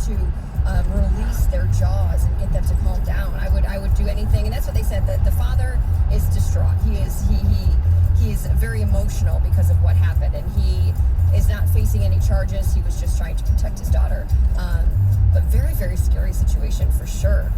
to release their jaws and get them to calm down. I would do anything, and that's what they said. That the father is distraught. He's very emotional because of what happened, and he is not facing any charges. He was just trying to protect his daughter. But very, very scary situation for sure.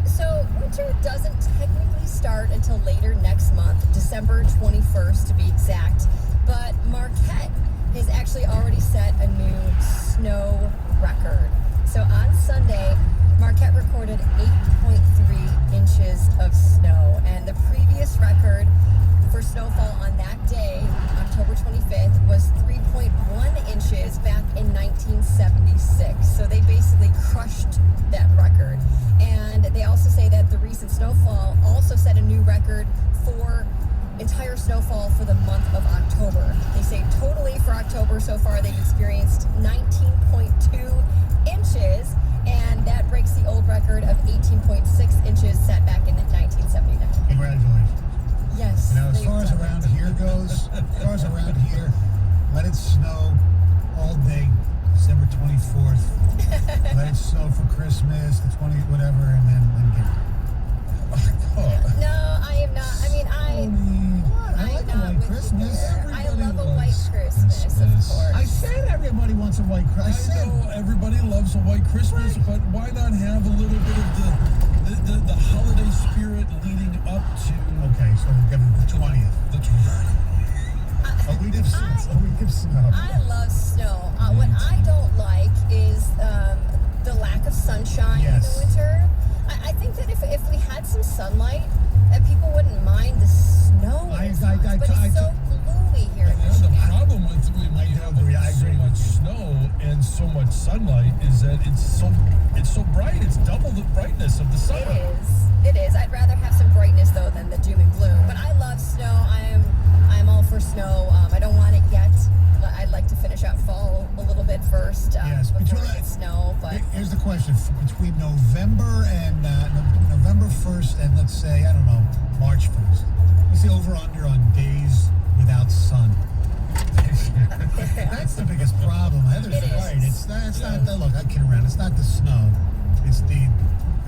So winter doesn't technically start until later next month, December 21st to be exact. But Marquette has actually already set a new snow record. So on Sunday, Marquette recorded 8.3 inches of snow, and the previous record for snowfall on that day, October 25th, was 3.1 inches back in 1976. So they basically crushed that record. And they also say that the recent snowfall also set a new record for entire snowfall for the month of October. They say totally for October so far they've experienced 19.2 inches, and that breaks the old record of 18.6 inches set back in 1979. Congratulations. Yes. Now, as far as around here goes, let it snow all day, December 24th. Let it snow for Christmas, the 20th, whatever, and then get it. No, I am not. I mean, I like a white Christmas. I love a white Christmas, of course. I said everybody wants a white Christmas. I know everybody loves a white Christmas, but why not have a little bit of the holiday spirit leading up to? Okay, so we'll give it the 20th. The 20th. A week of snow. I love snow. What I don't like is the lack of sunshine in the winter. I think that if we had some sunlight, that people wouldn't mind the snow. But it's so gloomy here in Michigan. The problem with when we have so much snow and so much sunlight is that it's so bright. It's double the brightness of the sun. It is. I'd rather have some brightness though than the doom and gloom. But I love snow. I'm all for snow. I don't want it yet. I'd like to finish out fall a little bit first before it gets snow. But here's the question: between November and November 1st and let's say March 1st, what's the over/under on days without sun? That's the biggest problem. Heather's right. It's not the look. I kid around. It's not the snow. It's the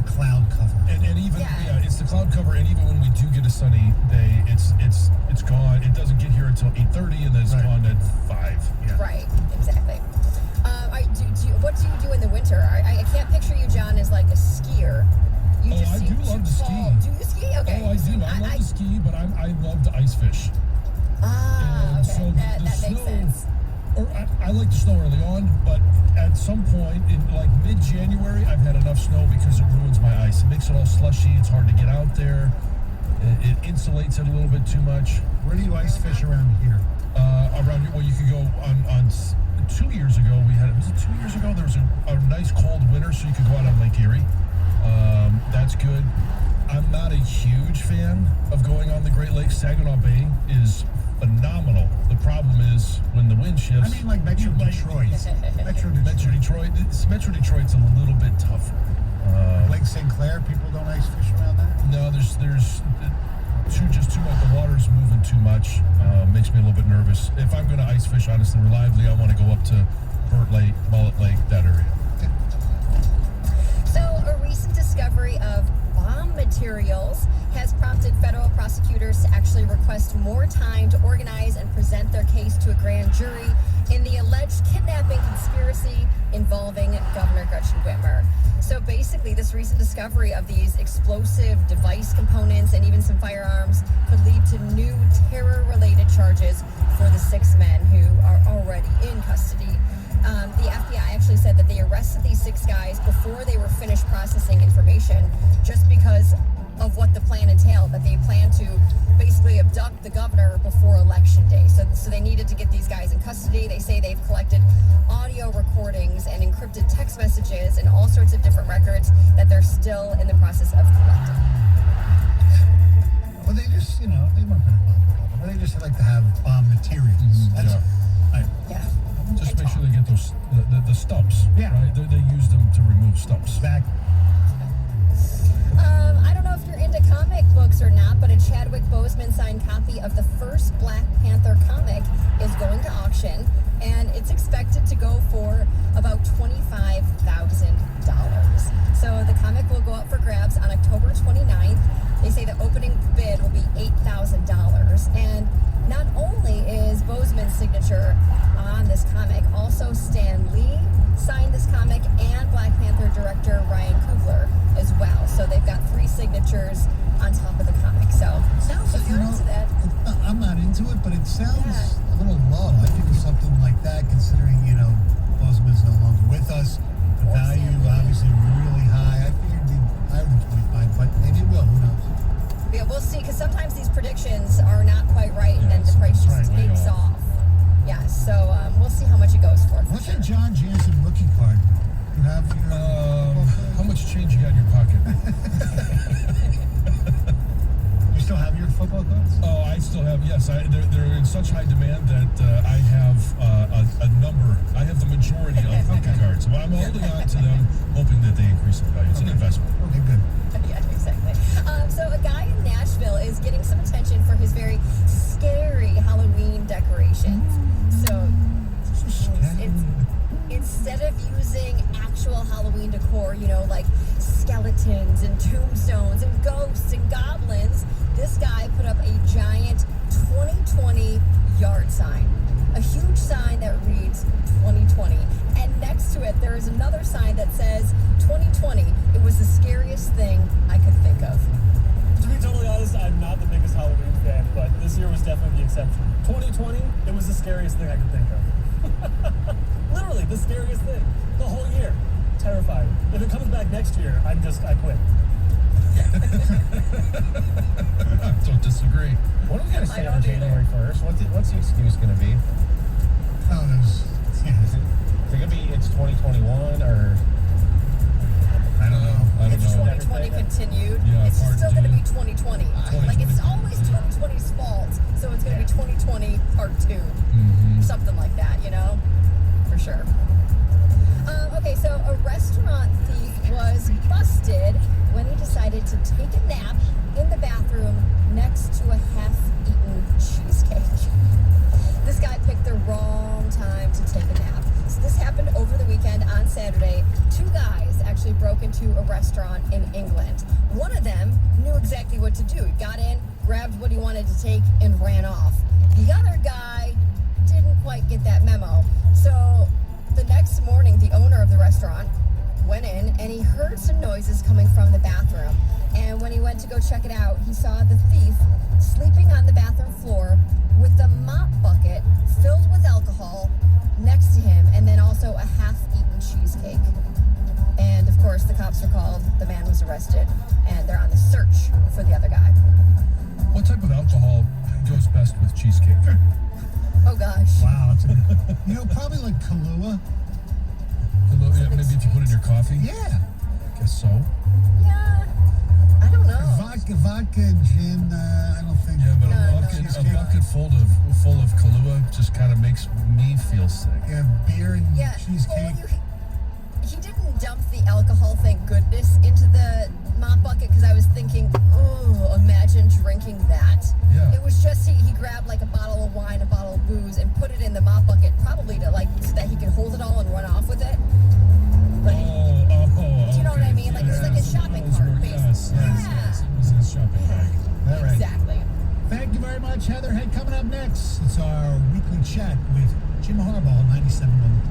cloud cover. And even it's the cloud cover. And even when we do get a sunny day, it's gone. It doesn't get here until 8:30, and then it's gone at 5. Yeah. Right. Exactly. What do you do in the winter? I can't picture you, John, as like a skier. I do love to ski. Do you ski? Okay. Oh, I do. I love to ski, but I love to ice fish. Okay. So that makes sense. Or I like the snow early on, but at some point in like mid-January, I've had enough snow because it ruins my ice. It makes it all slushy. It's hard to get out there. It insulates it a little bit too much. Where do you ice fish around here? Around here, well, you could go on 2 years ago. Was it 2 years ago? There was a nice cold winter, so you could go out on Lake Erie. That's good. I'm not a huge fan of going on the Great Lakes. Saginaw Bay is phenomenal. The problem is when the wind shifts. I mean, like Metro Detroit. Metro Detroit's a little bit tougher. Lake St. Clair, people don't ice fish around there? No, there's too much. The water's moving too much. Makes me a little bit nervous. If I'm going to ice fish, honestly, reliably, I want to go up to Burt Lake, Mullet Lake, that area. So a recent discovery of bomb materials has prompted federal prosecutors to actually request more time to organize and present their case to a grand jury in the alleged kidnapping conspiracy involving Governor Gretchen Whitmer. So basically, this recent discovery of these explosive device components and even some firearms could lead to new terror-related charges for the 6 men who are already in custody. The FBI actually said that they arrested these 6 guys before they were finished processing information just because of what the plan entailed, that they planned to basically abduct the governor before Election Day. So they needed to get these guys in custody. They say they've collected audio recordings and encrypted text messages and all sorts of different records that they're still in the process of collecting. Well, they just, they weren't going to bomb the governor. They just like to have bomb materials. Yeah. Just make sure they get those the stumps. Yeah. Right? They use them to remove stumps. Exactly. I don't know if you're into comic books or not, but a Chadwick Boseman signed copy of the first Black Panther comic is going to auction, and it's expected to go for about $25,000. So the comic will go up for grabs on October 29th. They say the opening bid will be $8,000. And not only is Bozeman's signature on this comic, also Stan Lee signed this comic and Black Panther director Ryan Coogler as well. So they've got 3 signatures on top of the comic. So if you're into that. I'm not into it, but it sounds Yeah. a little low. I think it's something like that, considering, Bozeman's no longer with us. The value, obviously, really high. I figured it'd be higher than 25, but maybe it will. Who knows? Yeah, we'll see, because sometimes these predictions are not quite right, and then the price just right, way takes off. off. Yeah, so we'll see how much it goes for. What's your John Jansen rookie card? You have your... How much change you got in your pocket? You still have your football cards? Oh, I still have, yes. They're in such high demand that I have a number. I have the majority of rookie cards. So I'm holding on to them, hoping that they increase in value. It's an investment. Okay, good. Yeah, exactly. So a guy in Nashville is getting some attention for his very scary Halloween decorations. So instead of using actual Halloween decor, like skeletons and tombstones and ghosts and goblins, this guy put up a giant 2020 yard sign. A huge sign that reads 2020. And next to it, there is another sign that says 2020. It was the scariest thing I could think of. To be totally honest, I'm not the biggest Halloween fan, but this year was definitely the exception. 2020, it was the scariest thing I could think of. Literally, the scariest thing. The whole year. Terrifying. If it comes back next year, I quit. Don't disagree. What are we going to I say don't on January 1st? What's the excuse going to be? Oh, there's... Yeah. Is it going to be it's 2021 or... I don't know. I don't It's know. 2020 continued. Yeah, It's just part still going to two. be 2020. Like, it's always 2020's fault, so it's going to be 2020 part 2. Something like that, for sure. Okay, so a restaurant thief was busted when he decided to take a nap in the bathroom next to a half-eaten cheesecake. This guy picked the wrong time to take a nap. So this happened over the weekend on Saturday. 2 guys actually broke into a restaurant in England. One of them knew exactly what to do. He got in, grabbed what he wanted to take, and ran off. The other guy didn't quite get that memo. So the next morning, the owner of the restaurant went in and he heard some noises coming from the bathroom. And when he went to go check it out, he saw the thief sleeping on the bathroom floor with the mop bucket filled with alcohol next to him, and then also a half-eaten cheesecake. And of course, the cops were called, the man was arrested, and they're on the search for the other guy. What type of alcohol goes best with cheesecake? Oh gosh. Wow. That's probably like Kahlua. Yeah, maybe if you put it in your coffee? Yeah. I guess so. Yeah, I don't know. Vodka and gin, I don't think. Yeah, but No, a no. bucket full of Kahlua just kind of makes me feel sick. Yeah, beer and Yeah, cheesecake. well, he didn't dump the alcohol, thank goodness, into the mop bucket, because I was thinking, oh, imagine drinking that. Yeah. It was just he grabbed like a bottle of wine, a bottle of booze, and put it in the mop bucket, probably to so that he could hold it all and run off with it. But do you know what I mean? Like, it's like a shopping cart, basically. Yes. It was in his shopping bag. All right. Exactly. Thank you very much, Heather. Hey, coming up next, it's our weekly chat with Jim Harbaugh, 97 moment.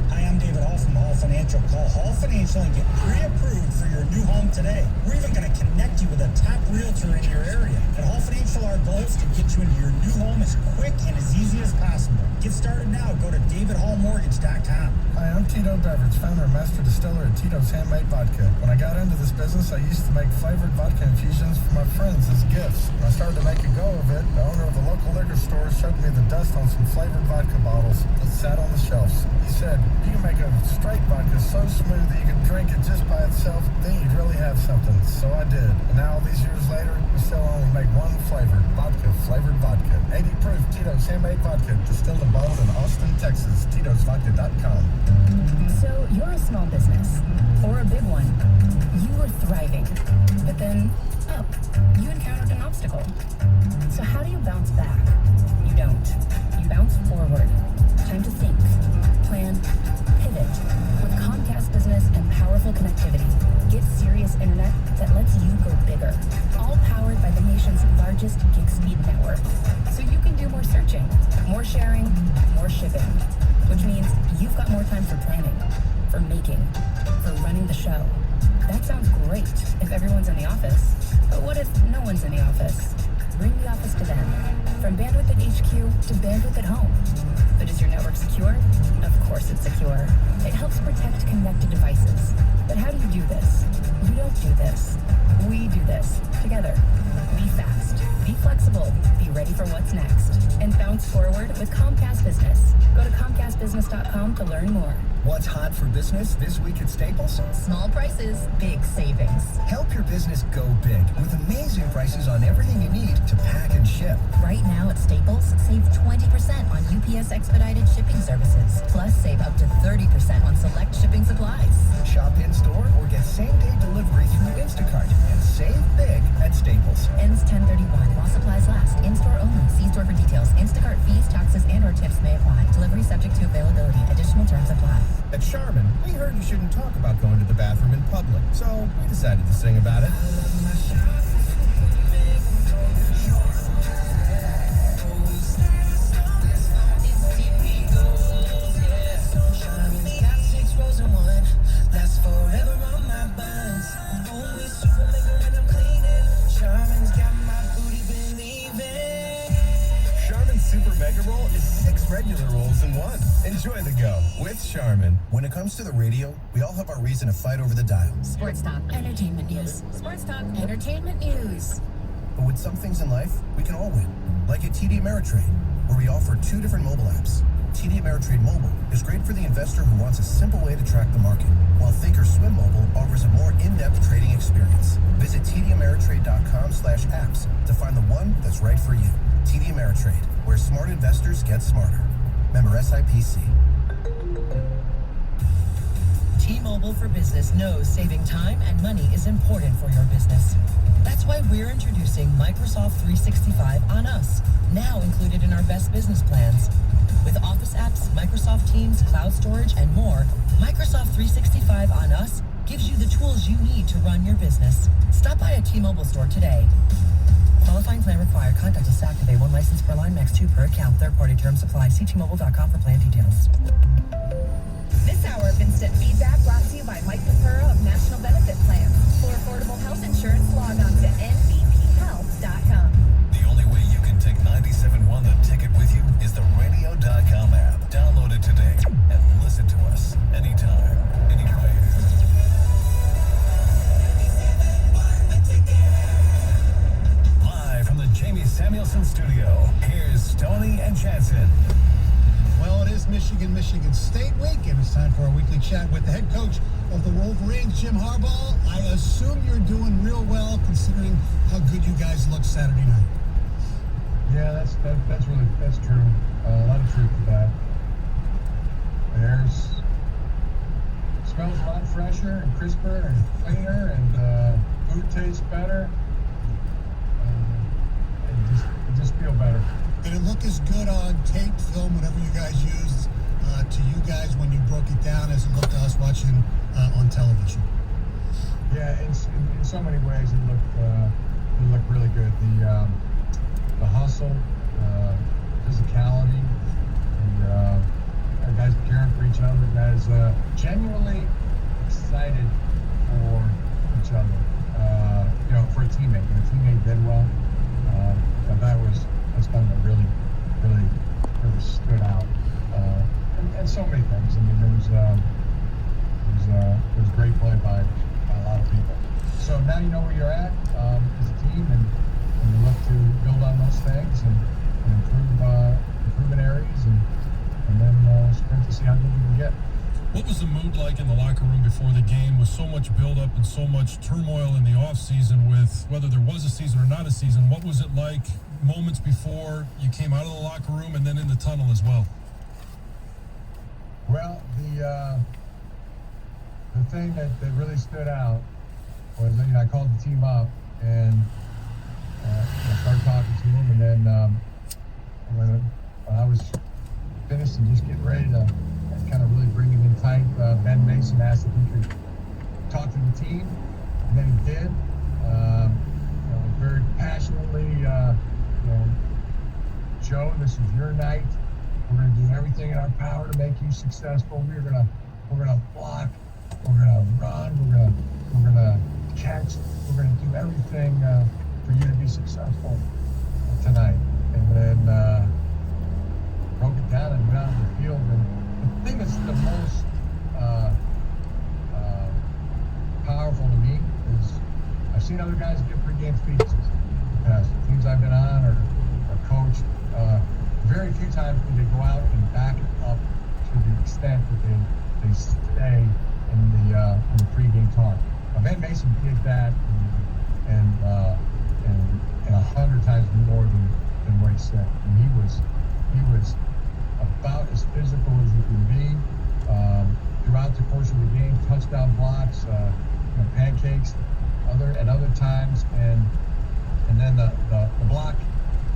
Hi, I'm David Hall from Hall Financial. Call Hall Financial and get pre-approved for your new home today. We're even going to connect you with a top realtor in your area. At Hall Financial, our goal is to get you into your new home as quick and as easy as possible. Get started now. Go to davidhallmortgage.com. Hi, I'm Tito Beverage, founder and master distiller at Tito's Handmade Vodka. When I got into this business, I used to make flavored vodka infusions for my friends as gifts. When I started to make a go of it, the owner of the local liquor store showed me the dust on some flavored vodka bottles that sat on the shelves. He said, you can make a straight vodka so smooth that you can drink it just by itself, then you'd really have something. So I did. And now, all these years later, we still only make one flavor, flavored vodka. 80 proof Tito's Handmade Vodka, distilled and bottled in Austin, Texas. Tito'sVodka.com. So you're a small business, or a big one. You were thriving, but then, you encountered an obstacle. So how do you bounce back? You don't. more sharing, more shipping, which means you've got more time for planning, for making, for running the show. That sounds great if everyone's in the office, but what if no one's in the office? Bring the office to them. From bandwidth at HQ to bandwidth at home. But is your network secure? Of course it's secure. It helps protect connected devices. But how do you do this? You don't do this. We do this together. Be fast. Be flexible. Be ready for what's next. And bounce forward with Comcast Business. Go to ComcastBusiness.com to learn more. What's hot for business this week at Staples? Small prices, big savings. Help your business go big with amazing prices on everything you need to pack and ship. Right now at Staples, save 20% on UPS expedited shipping services. Plus, save up to 30% on select shipping supplies. Shop in-store or get same-day delivery through Instacart and save big at Staples. Ends 10/31 while supplies last. In-store only. See store for details. Instacart fees, taxes, and/or tips may apply. Delivery subject to availability. Additional terms apply. At Charmin, we heard you shouldn't talk about going to the bathroom in public, so we decided to sing about it. Super Mega Roll is 6 regular rolls in one. Enjoy the go with Charmin. When it comes to the radio, we all have our reason to fight over the dial. Sports Talk. Entertainment news. Sports Talk. Entertainment news. But with some things in life, we can all win. Like at TD Ameritrade, where we offer 2 different mobile apps. TD Ameritrade Mobile is great for the investor who wants a simple way to track the market, while Thinkorswim Mobile offers a more in-depth trading experience. Visit tdameritrade.com/apps to find the one that's right for you. TD Ameritrade, where smart investors get smarter. Member SIPC. T-Mobile for Business knows saving time and money is important for your business. That's why we're introducing Microsoft 365 on us, now included in our best business plans. With Office apps, Microsoft Teams, cloud storage, and more, Microsoft 365 on us gives you the tools you need to run your business. Stop by a T-Mobile store today. Qualifying plan required. Contact us to activate. 1 license per line, max 2 per account. Third-party terms apply. See T-Mobile.com for plan details. This hour of instant feedback brought to you by Mike Capurro of National Benefit Plans. For affordable health insurance, log on to nbphealth.com. The only way you can take 97.1 The Ticket with you is the radio.com app. Download it today and listen to us anytime, anywhere. From the Jamie Samuelson studio, here's Stoney and Jansen. Well, it is Michigan State week, and it's time for our weekly chat with the head coach of the Wolverines, Jim Harbaugh. I assume you're doing real well, considering how good you guys looked Saturday night. Yeah, that's true. A lot of truth to that. There's smells a lot fresher and crisper and cleaner, and food tastes better. It just feel better. Did it look as good on tape, film, whatever you guys used, to you guys when you broke it down as it looked to us watching on television? Yeah, in so many ways it looked really good. The hustle, physicality, and our guys caring for each other, guys genuinely excited for each other. For a teammate. When a teammate did well, that's something that really stood out. And so many things. I mean, there was great play by a lot of people. So now you know where you're at as a team, and you look to build on those things and improve in areas, and then sprint to see how good we can get. What was the mood like in the locker room before the game with so much buildup and so much turmoil in the offseason with whether there was a season or not a season? What was it like moments before you came out of the locker room and then in the tunnel as well? Well, the thing that really stood out was I called the team up and I started talking to them, and then when I was finished and just getting ready to kind of really bring it in tight, Ben Mason asked if he could talk to the team, and then he did. Very passionately, Joe, this is your night. We're going to do everything in our power to make you successful. We're going to block. We're going to run. We're going to catch. We're going to do everything for you to be successful tonight." And then broke it down and went out on the field. And the thing that's the most powerful to me is I've seen other guys get pregame speeches. Teams I've been on or coached, very few times do they go out and back it up to the extent that they stay in the pregame talk. Van Mason did that and 100 times more than what he said. And he was about as physical as you can be throughout the course of the game. Touchdown blocks, pancakes, at other times, and then the block.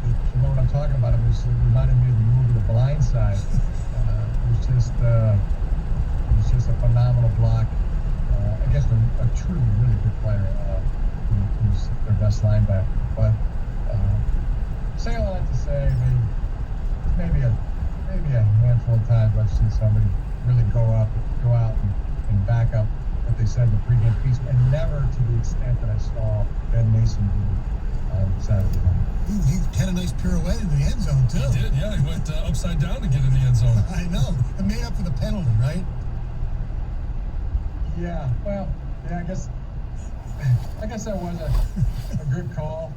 You know what I'm talking about? It reminded me of the movie The Blind Side. It was just a phenomenal block against a truly really good player who's their best linebacker. But say all that to say, maybe a handful of times I've seen somebody really go out and back up what they said in the pregame piece, and never to the extent that I saw Ben Mason do on Saturday night. He had a nice pirouette in the end zone, too. He did, yeah. He went upside down to get in the end zone. I know. It made up for the penalty, right? Yeah, well, yeah, I guess that was a good call.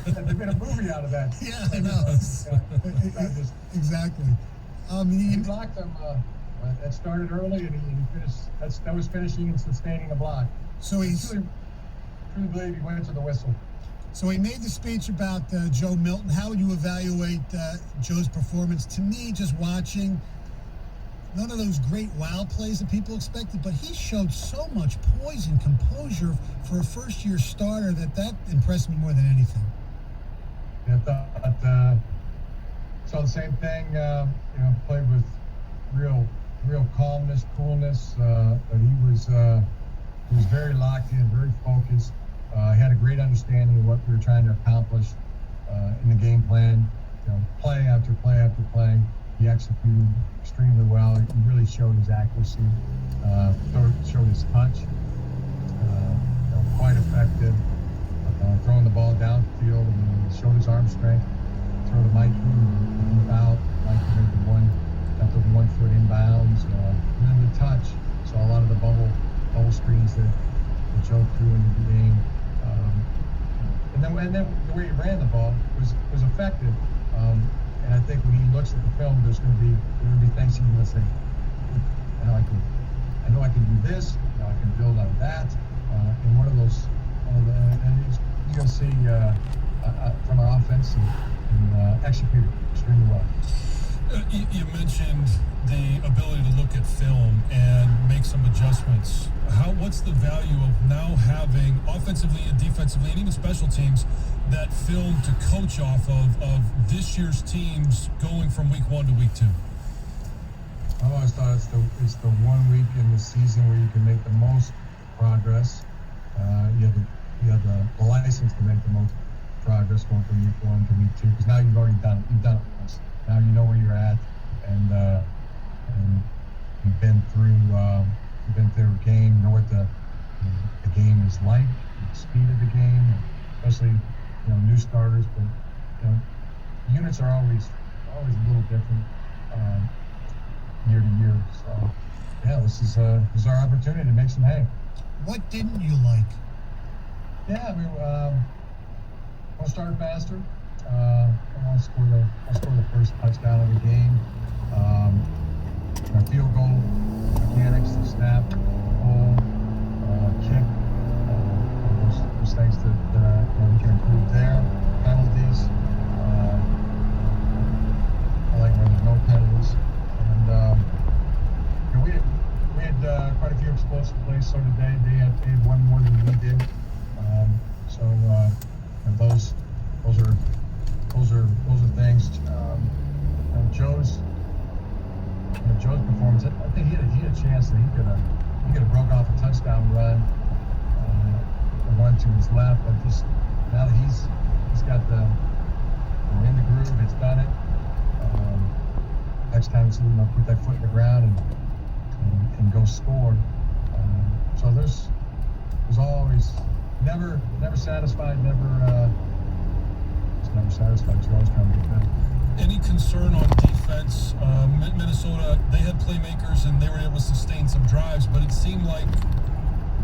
They made a movie out of that. Yeah, I know. Exactly. He blocked him. That started early, and he finished. That was finishing and sustaining a block. So I truly believe he went to the whistle. So he made the speech about Joe Milton. How would you evaluate Joe's performance? To me, just watching, none of those great wow plays that people expected, but he showed so much poise and composure for a first-year starter that impressed me more than anything. Yeah, I thought saw the same thing. Played with real calmness, coolness. But he was very locked in, very focused. He had a great understanding of what we were trying to accomplish in the game plan. Play after play after play, he executed extremely well. He really showed his accuracy, showed his touch. Quite effective. Throwing the ball downfield. He showed his arm strength. Throw to Mikey, deep out. Mikey got the 1 foot inbounds. And then the touch. Saw a lot of the bubble screens that Joe threw into the game. And then the way he ran the ball was effective. And I think when he looks at the film, there will be things he's going to say, I know I can do this. I can build on that. And one of those, and you're going to see from our offense and execute extremely well. You mentioned the ability to look at film and make some adjustments. What's the value of now having offensively and defensively and even special teams that film to coach off of this year's teams going from week 1 to week 2? I always thought it's the 1 week in the season where you can make the most progress. You have the license to make the most progress going from week 1 to week 2, because now you've already done it. You've done it once. Now you know where you're at, and you've been through a game. You know what the game is like, the speed of the game, especially new starters. But units are always a little different year to year. So yeah, this is our opportunity to make some hay. What didn't you like? Yeah, I want to start faster. I want to score the first touchdown of the game. My field goal mechanics, the snap, hold, kick, those things that we can improve there. Penalties. I like when there's no penalties. And we had quite a few explosive plays. So did they. They had one more than we did. Those are things. Joe's performance. I think he had a chance that he could have broke off a touchdown run, one to his left, but just now that he's got the in the groove, it's done it. next time it's put that foot in the ground and go score. So there's always never satisfied, just never satisfied. You're always trying to get better. Any concern on defense? Minnesota, they had playmakers and they were able to sustain some drives, but it seemed like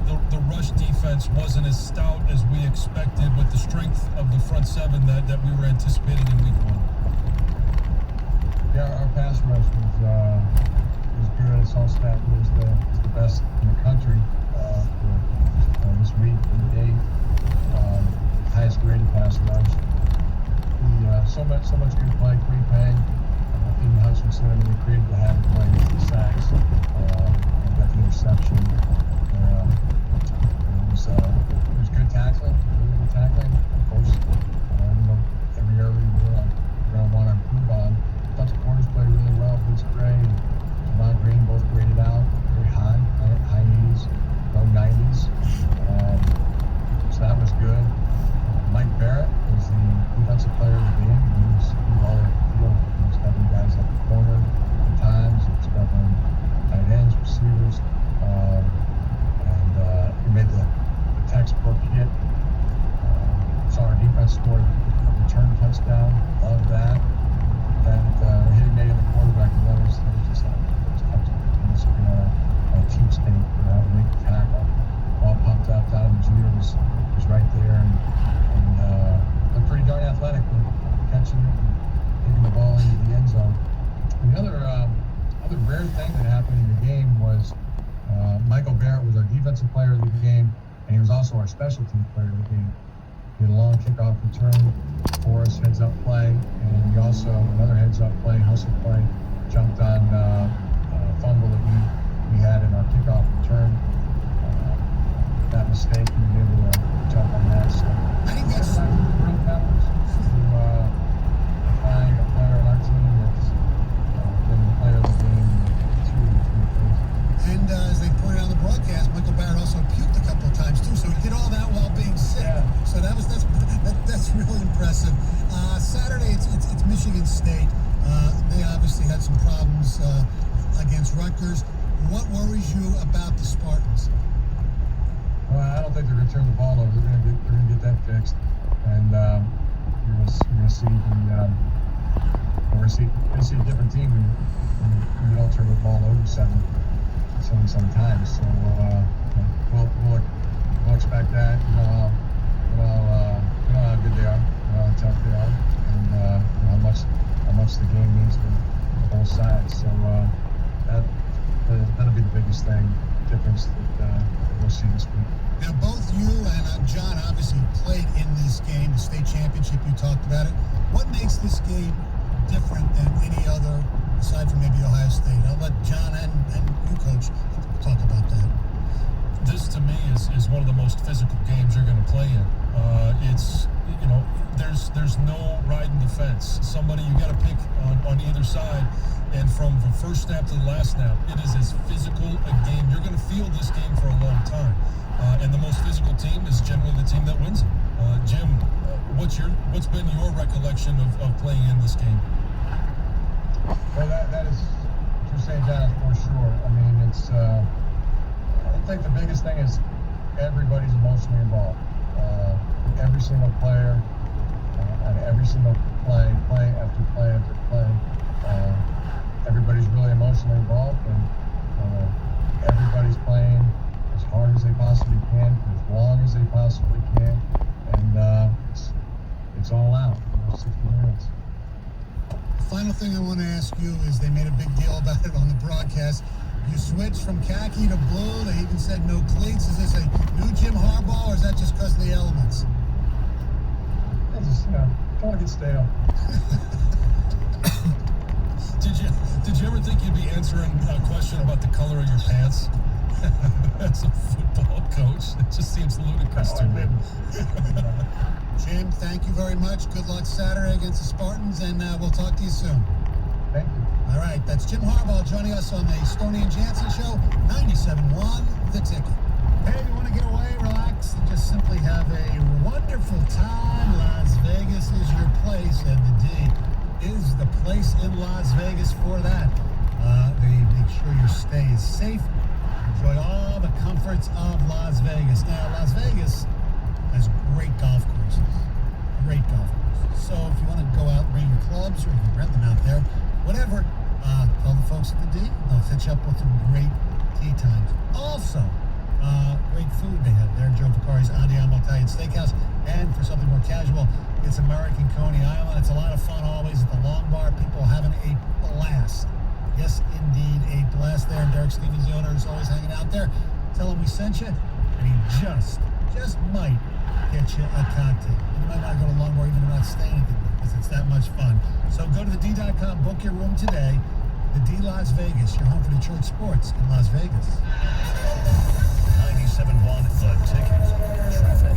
the rush defense wasn't as stout as we expected with the strength of the front seven that we were anticipating in week 1. Yeah, our pass rush was good. Solstat was the best in the country for this week and day. Highest graded pass rush. So much good play. Queen Pang, Aiden Hutchinson, they created the habit play with the sacks, and got the interception. It was good tackling. Really good tackling. Of course, every area we're going to want to improve on. Thought the corners played really well. Vince Gray and Javon Green both graded out very high 80s, low 90s. So that was good. Mike Barrett was the defensive player of the game. He was all over the field. He was covering guys at the corner at times. He was covering tight ends, receivers. He made the textbook hit. Saw our defense score a return touchdown. Loved that. Hitting me in the quarterback, that was just a team state to make the tackle. Ball pumped up. Donovan Jr. was right there and looked pretty darn athletic, catching it and taking the ball into the end zone. And the other rare thing that happened in the game was Michael Barrett was our defensive player of the game, and he was also our special teams player of the game. He had a long kickoff return for us, heads up play, and he also, another heads up play, hustle play, jumped on a fumble that we had in our kickoff return. That mistake, he was able to jump on that. So I think that's real peppers to find a player on our team that's been the player of the game two days. And as they pointed out on the broadcast, Michael Barrett also puked a couple of times too. So he did all that while being sick. Yeah. So that's really impressive. Saturday it's Michigan State. They obviously had some problems against Rutgers. What worries you about the Spartans? Well, I don't think they're going to turn the ball over. They're going to get that fixed, and you're going to see we're going to see a different team when you don't turn the ball over sometimes. So we'll expect that. You know how good they are, how tough they are, and how much the game means to both sides. So that'll be the biggest difference that we'll see this week. Now, both you and John obviously played in this game, the state championship. You talked about it. What makes this game different than any other, aside from maybe Ohio State? I'll let John and you, Coach, talk about that. This to me is one of the most physical games you're going to play in. It's there's no ride and defense. Somebody you got to pick on either side. And from the first snap to the last snap, it is as physical a game. You're going to feel this game for a long time. And the most physical team is generally the team that wins it. Jim, what's been your recollection of playing in this game? Well, that is what you're saying, John, for sure. I mean, it's I think the biggest thing is everybody's emotionally involved. Every single player and every single play after play after play. Everybody's really emotionally involved, and everybody's playing as hard as they possibly can, for as long as they possibly can, and it's all out. 60 minutes. The final thing I want to ask you is, they made a big deal about it on the broadcast. You switched from khaki to blue. They even said no cleats. Is this a new Jim Harbaugh, or is that just because of the elements? I just, don't want to get stale. Did you ever think you'd be answering a question about the color of your pants as a football coach? It just seems ludicrous to me. Jim, thank you very much. Good luck Saturday against the Spartans, and we'll talk to you soon. Thank you. All right, that's Jim Harbaugh joining us on the Stoney and Jansen Show, 97.1 The Ticket. Hey, if you want to get away, relax, and just simply have a wonderful time, Las Vegas is your place, and the D is the place place in Las Vegas for that. They make sure your stay is safe. Enjoy all the comforts of Las Vegas. Now, Las Vegas has great golf courses. Great golf courses. So if you want to go out and bring your clubs or you can rent them out there, whatever, tell the folks at the D. They'll set you up with some great tee times. Also, great food they have there. Joe Vicari's Andiamo Italian Steakhouse. And for something more casual, it's American Coney Island. It's a lot of fun always at the Long Bar. People having a blast. Yes, indeed, a blast there. Derek Stevens, the owner, is always hanging out there. Tell him we sent you, and he just might get you a cocktail. You might not go to Long Bar even if you're not staying at the D, because it's that much fun. So go to thed.com, book your room today. The D Las Vegas, your home for Detroit sports in Las Vegas. 97.1 The Ticket. Traffic.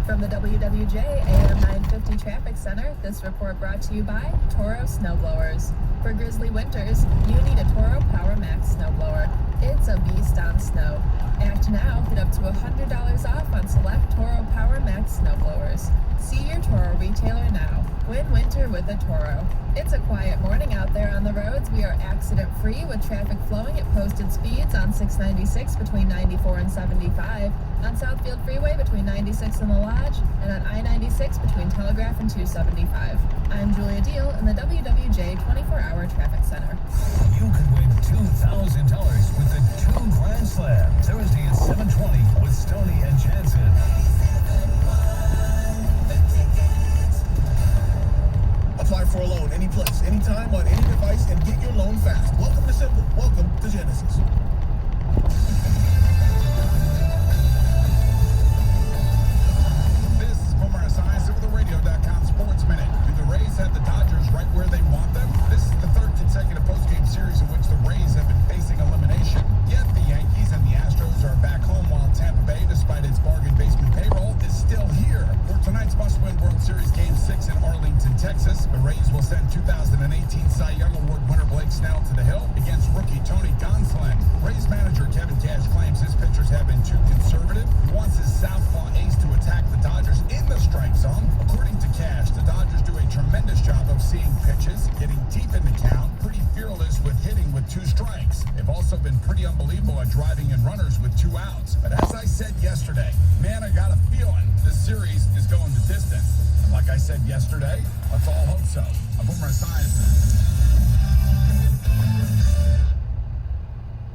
From the WWJ AM 950 Traffic Center, this report brought to you by Toro Snowblowers. For grizzly winters, you need a Toro Power Max snowblower. It's a beast on snow. Act now, get up to $100 off on select Toro Power Max snowblowers. See your Toro retailer now. Win winter with a Toro. It's a quiet morning out there on the roads. We are accident-free with traffic flowing at posted speeds on 696 between 94 and 75, on Southfield Freeway between 96 and the Lodge, and on I-96 between Telegraph and 275. I'm Julia Deal in the WWJ 24-hour Traffic Center. You could win $2,000 with the 2 Grand Slam, Thursday at 7:20 with Stoney and Jansen. Apply for a loan any place, anytime, on any device, and get your loan fast. Welcome to Simple. Welcome to Genesis. This is Boomer Esiason with the Radio.com Sports Minute. Do the Rays have the Dodgers right where they want them? This is the 3rd consecutive postgame series in which the Rays have been facing elimination. Yet the Yankees and the Astros are back home, while Tampa Bay, despite its bargain basement payroll, is still here. For tonight's must-win World Series Game 6 in Arlington, Texas, the Rays will send 2018 Cy Young Award winner Blake Snell to the hill against rookie Tony Gonsolin. Rays manager Kevin Cash claims his pitchers have been too conservative. He wants his southpaw ace to attack the Dodgers in the strike zone. According to Cash, the Dodgers do a tremendous job of seeing pitches, getting deep in the count, pretty fearless with hitting with 2 strikes. They've also been pretty unbelievable at driving in runners with 2 outs. But as I said yesterday, man, I got a feeling this series is going the distance. And like I said yesterday, let's all hope so. I'm Boomer Esiason.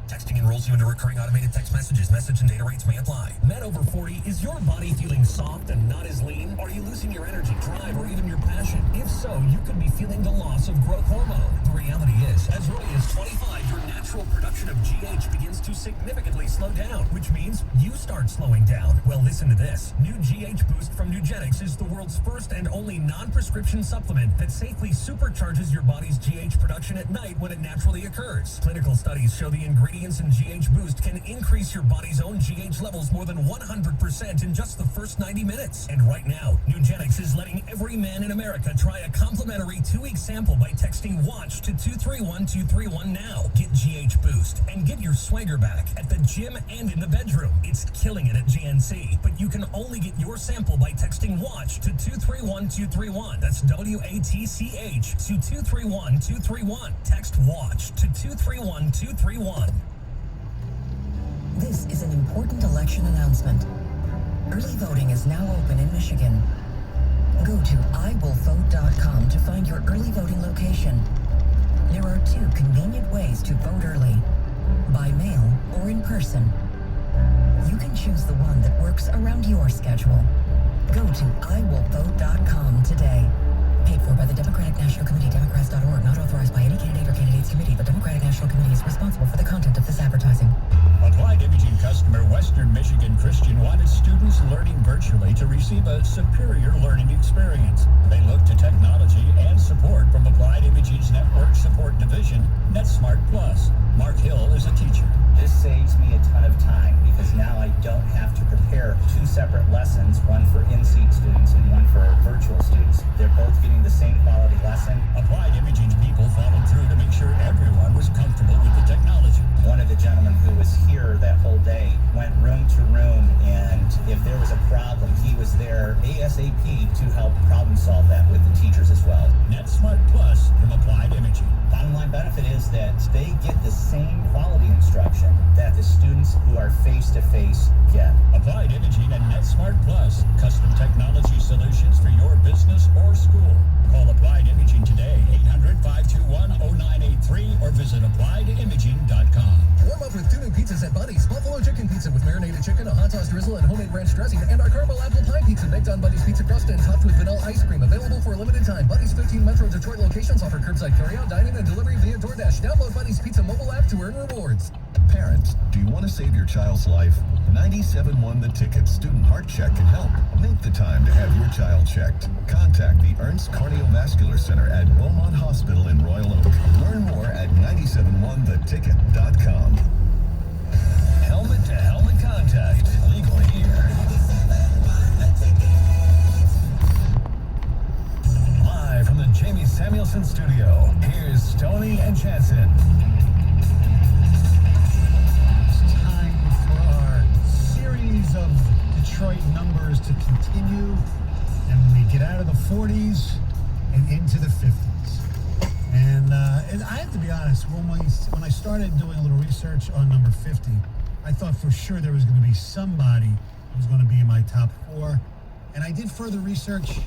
Texting enrolls you into recurring automated text messages. Message and data rates may apply. Men over 40, is your body feeling soft and not as lean? Are you losing your energy, drive, or even your passion? If so, you could be feeling the loss of growth hormone. The reality is, as early as 25, your natural production of GH begins to significantly slow down, which means you start slowing down. Well, listen to this. New GH Boost from Nugenix is the world's first and only non-prescription supplement that safely supercharges your body's GH production at night when it naturally occurs. Clinical studies show the ingredients in GH Boost can increase your body's own GH levels more than 100% in just the first 90 minutes. And right now, Nugenix is letting every man in America try a complimentary 2-week sample by texting WATCH to 231231 now. Get GH Boost and get your swagger back at the gym and in the bedroom. It's killing it at GNC, but you can only get your sample by texting WATCH to 231231. That's WATCH to 231231. Text WATCH to 231231. This is an important election announcement. Early voting is now open in Michigan. Go to iwillvote.com to find your early voting location. There are 2 convenient ways to vote early, by mail or in person. You can choose the one that works around your schedule. Go to iwillvote.com today. Paid for by the Democratic National Committee, Democrats.org, not authorized by any candidate or candidates committee. The Democratic National Committee is responsible for the content of this advertising. Applied Imaging customer Western Michigan Christian wanted students learning virtually to receive a superior learning experience. They look to technology and support from Applied Imaging's Network Support Division, NetSmart Plus. Mark Hill is a teacher. This saves me a ton of time because now I don't have to prepare 2 separate lessons, one for in-seat students and one for virtual students. They're both getting the same quality lesson. Applied Imaging's people followed through to make sure everyone was comfortable with the technology. One of the gentlemen who was here that whole day went room to room, and if there was a problem, he was there ASAP to help problem solve that with the teachers as well. NetSmart Plus from Applied face-to-face get. Applied Imaging and NetSmart Plus, custom technology solutions for your business or school. Call Applied Imaging today, 800-521-0983, or visit appliedimaging.com. Warm up with 2 new pizzas at Buddy's. Buffalo chicken pizza with marinated chicken, a hot sauce drizzle, and homemade ranch dressing. And our caramel apple pie pizza baked on Buddy's pizza crust and topped with vanilla ice cream. Available for a limited time. Buddy's 15 Metro Detroit locations offer curbside carryout, dining, and delivery via DoorDash. Download Buddy's Pizza mobile app to earn rewards. Parents, do you want to save your child's life? 97.1 The Ticket Student Heart Check can help. Make the time to have your child checked. Contact the Ernst Cardiovascular Center at Beaumont Hospital in Royal Oak. Learn more at 971theticket.com. Helmet-to-helmet contact. Legal here. Live from the Jamie Samuelson studio, here's Stoney and Jansen. Of Detroit numbers to continue, and we get out of the 40s and into the 50s. And I have to be honest, when I started doing a little research on number 50, I thought for sure there was going to be somebody who was going to be in my top 4. And I did further research,